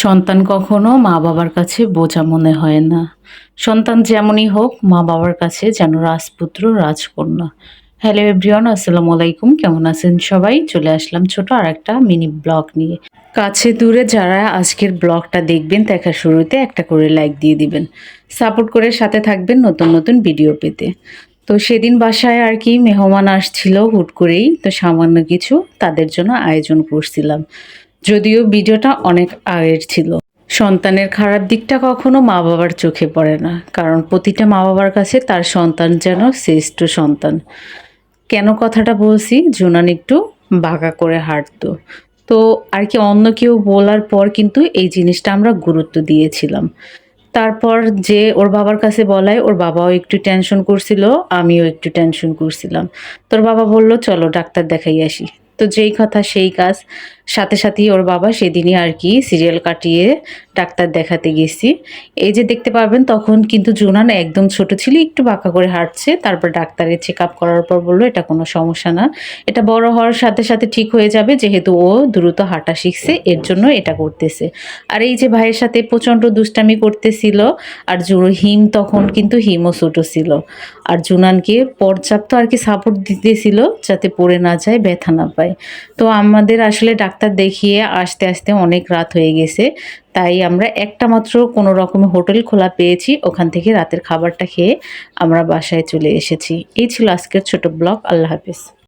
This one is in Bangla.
সন্তান কখনো মা বাবার কাছে বোঝা মনে হয় না। সন্তান যেমনই হোক মা বাবার কাছে যেন রাজপুত্র রাজকন্যা। হ্যালো এভরিওয়ান, আসসালামু আলাইকুম। কেমন আছেন সবাই? চলে আসলাম ছোট আরেকটা মিনি ব্লগ নিয়ে। কাছে দূরে যারা আজকের ব্লগটা দেখবেন দেখার শুরুতে একটা করে লাইক দিয়ে দিবেন। সাপোর্ট করে সাথে থাকবেন নতুন নতুন ভিডিও পেতে। তো সেদিন বাসায় আর কি মেহমান আসছিল হুট করেই, তো সামান্য কিছু তাদের জন্য আয়োজন করছিলাম। যদিও ভিডিওটা অনেক আগের ছিল। সন্তানের খারাপ দিকটা কখনো মা বাবার চোখে পড়ে না, কারণ প্রতিটা মা বাবার কাছে তার সন্তান যেন শ্রেষ্ঠ সন্তান। কেন কথাটা বলছি, জুনান একটু বাঁকা করে হাঁটতো, তো আর কি অন্য কেউ বলার পর কিন্তু এই জিনিসটা আমরা গুরুত্ব দিয়েছিলাম। তারপর যে ওর বাবার কাছে বলায় ওর বাবাও একটু টেনশন করছিল, আমিও একটু টেনশন করছিলাম। তোর বাবা বলল চলো ডাক্তার দেখাই আসি। তো যেই কথা সেই কাজ, সাথে সাথেই ওর বাবা সেদিনই আর কি সিরিয়াল কাটিয়ে ডাক্তার দেখাতে গেছি। এই যে দেখতে পারবেন তখন কিন্তু জুনান একদম ছোট ছিল, একটু বাঁকা করে হাঁটছে। তারপর ডাক্তারের চেক আপ করার পর বললো এটা কোনো সমস্যা না, এটা বড় হওয়ার সাথে সাথে ঠিক হয়ে যাবে, যেহেতু ও দ্রুত হাঁটা শিখছে এর জন্য এটা করতেছে। আর এই যে ভাইয়ের সাথে প্রচণ্ড দুষ্টামি করতেছিল, আর হিম তখন কিন্তু হিমও ছোট ছিল, আর জুনানকে পর্যাপ্ত আর কি সাপোর্ট দিতেছিল যাতে পড়ে না যায়, ব্যথা না পায়। তো আমাদের আসলে ডাক্তার দেখিয়ে আসতে আসতে অনেক রাত হয়ে গেছে, তাই আমরা একটা মাত্র কোনো রকমের হোটেল খোলা পেয়েছি, ওখান থেকে রাতের খাবারটা খেয়ে আমরা বাসায় চলে এসেছি। এই ছিল আজকের ছোট ব্লগ। আল্লাহ হাফেজ।